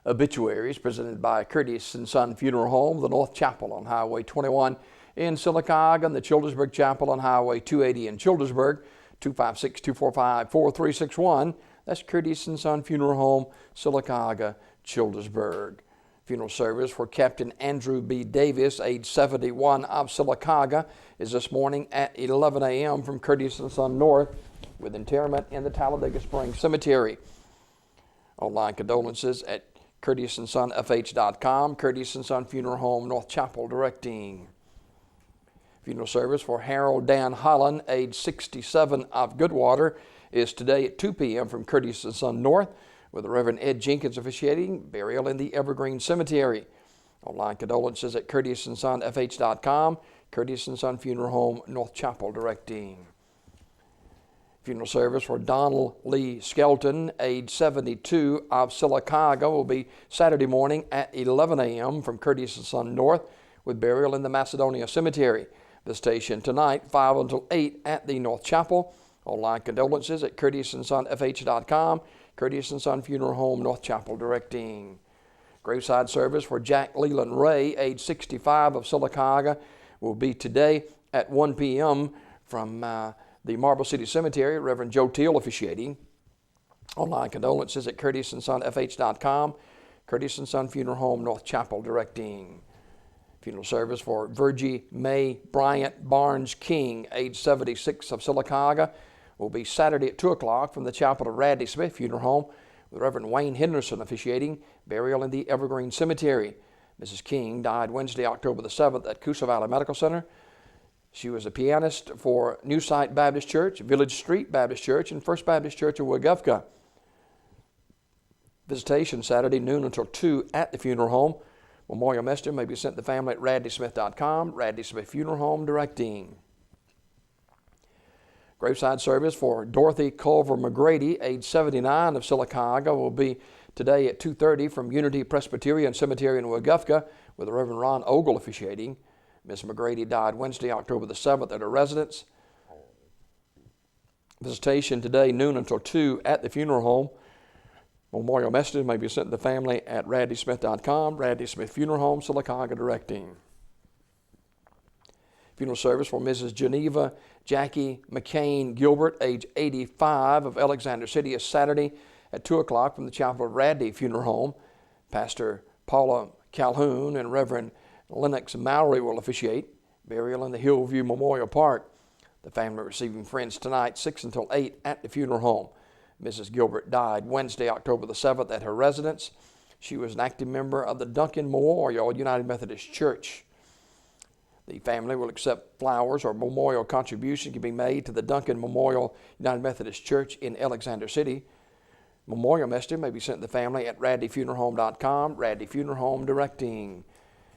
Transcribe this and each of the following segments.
Obituaries, presented by Curtis & Son Funeral Home, the North Chapel on Highway 21 in Sylacauga, and the Childersburg Chapel on Highway 280 in Childersburg, 256-245-4361. That's Curtis & Son Funeral Home, Sylacauga, Childersburg. Funeral service for Captain Andrew B. Davis, age 71, of Sylacauga, is this morning at 11 a.m. from Curtis & Son North, with interment in the Talladega Springs Cemetery. Online condolences at curtisonfh.com. Curtis & Son Funeral Home, North Chapel, directing. Funeral service for Harold Dan Holland, age 67, of Goodwater, is today at 2 p.m. from Curtis & Son North, with the Reverend Ed Jenkins officiating. Burial in the Evergreen Cemetery. Online condolences at curtisonfh.com. Curtis & Son Funeral Home, North Chapel, directing. Funeral service for Donald Lee Skelton, age 72, of Sylacauga, will be Saturday morning at 11 a.m. from Curtis & Son North, with burial in the Macedonia Cemetery. Visitation tonight, 5 until 8 at the North Chapel. Online condolences at curtisonfh.com. Curtis & Son Funeral Home, North Chapel, directing. Graveside service for Jack Leland Ray, age 65, of Sylacauga, will be today at 1 p.m. from the Marble City Cemetery. Reverend Joe Teal officiating. Online condolences at curtisonfh.com. Curtis & Son Funeral Home, North Chapel, directing. Funeral service for Virgie Mae Bryant Barnes King, age 76, of Sylacauga, will be Saturday at 2 o'clock from the chapel of Radley Smith Funeral Home, with Reverend Wayne Henderson officiating. Burial in the Evergreen Cemetery. Mrs. King died Wednesday, October the 7th at Coosa Valley Medical Center. She was a pianist for New Site Baptist Church, Village Street Baptist Church, and First Baptist Church of Weguffka. Visitation Saturday, noon until 2 at the funeral home. Memorial message may be sent to the family at radleysmith.com. Radley Smith Funeral Home, directing. Graveside service for Dorothy Culver McGrady, age 79, of Sylacauga, will be today at 2:30 from Unity Presbyterian Cemetery in Weguffka, with the Reverend Ron Ogle officiating. Miss McGrady died Wednesday, October the 7th, at her residence. Visitation today, noon until 2 at the funeral home. Memorial messages may be sent to the family at radleysmith.com. Radley Smith Funeral Home, Sylacauga, directing. Funeral service for Mrs. Geneva Jackie McCain Gilbert, age 85, of Alexander City, is Saturday at 2 o'clock from the chapel of Radley Funeral Home. Pastor Paula Calhoun and Reverend Lennox Mallory will officiate. Burial in the Hillview Memorial Park. The family receiving friends tonight, 6 until 8 at the funeral home. Mrs. Gilbert died Wednesday, October the 7th, at her residence. She was an active member of the Duncan Memorial United Methodist Church. The family will accept flowers or memorial contributions can be made to the Duncan Memorial United Methodist Church in Alexander City. Memorial message may be sent to the family at radleyfuneralhome.com. Radley Funeral Home, directing.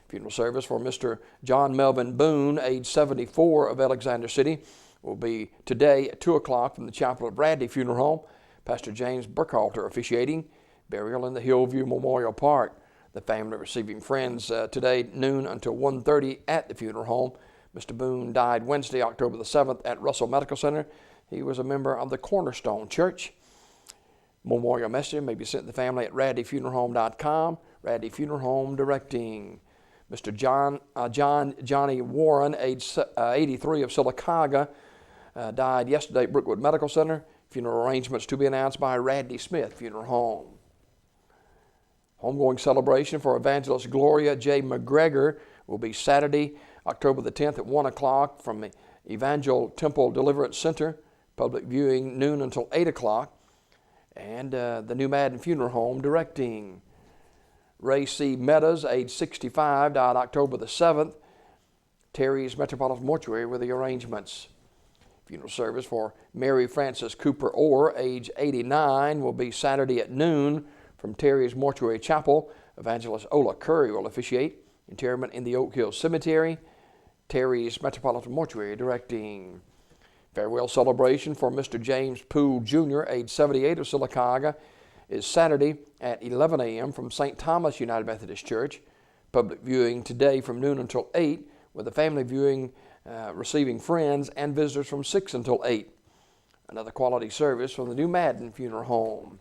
Funeral service for Mr. John Melvin Boone, age 74, of Alexander City, will be today at 2 o'clock from the chapel of Radley Funeral Home. Pastor James Burkhalter officiating. Burial in the Hillview Memorial Park. The family receiving friends today, noon until 1:30 at the funeral home. Mr. Boone died Wednesday, October the 7th, at Russell Medical Center. He was a member of the Cornerstone Church. Memorial message may be sent to the family at radleyfuneralhome.com. Radley Funeral Home, directing. Mr. Johnny Warren, age 83, of Sylacauga, died yesterday at Brookwood Medical Center. Funeral arrangements to be announced by Radley Smith Funeral Home. Homegoing celebration for Evangelist Gloria J. McGregor will be Saturday, October the 10th at 1 o'clock from the Evangel Temple Deliverance Center. Public viewing noon until 8 o'clock. And the New Madden Funeral Home, directing. Ray C. Meadows, age 65, died October the 7th. Terry's Metropolitan Mortuary with the arrangements. Funeral service for Mary Frances Cooper Orr, age 89, will be Saturday at noon from Terry's Mortuary Chapel. Evangelist Ola Curry will officiate. Interment in the Oak Hill Cemetery. Terry's Metropolitan Mortuary, directing. Farewell celebration for Mr. James Poole Jr., age 78, of Sylacauga, is Saturday at 11 a.m. from St. Thomas United Methodist Church. Public viewing today from noon until 8, with the family viewing receiving friends and visitors from 6 until 8. Another quality service from the New Madden Funeral Home.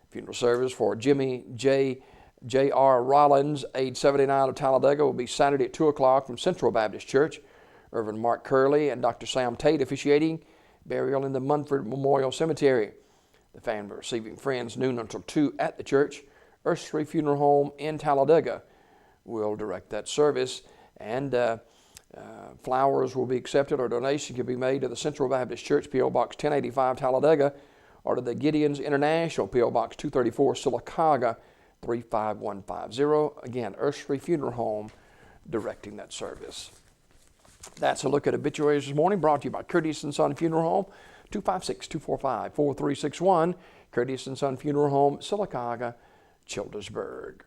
Funeral service for Jimmy J. J.R. Rollins, age 79, of Talladega, will be Saturday at 2 o'clock from Central Baptist Church. Reverend Mark Curley and Dr. Sam Tate officiating. Burial in the Munford Memorial Cemetery. The family receiving friends noon until 2 at the church. Ursary Funeral Home in Talladega will direct that service. And flowers will be accepted, or donation can be made to the Central Baptist Church, P.O. Box 1085, Talladega, or to the Gideon's International, P.O. Box 234, Sylacauga, 35150. Again, Ursary Funeral Home directing that service. That's a look at obituaries this morning, brought to you by Curtis & Son Funeral Home, 256-245-4361, Curtis & Son Funeral Home, Sylacauga, Childersburg.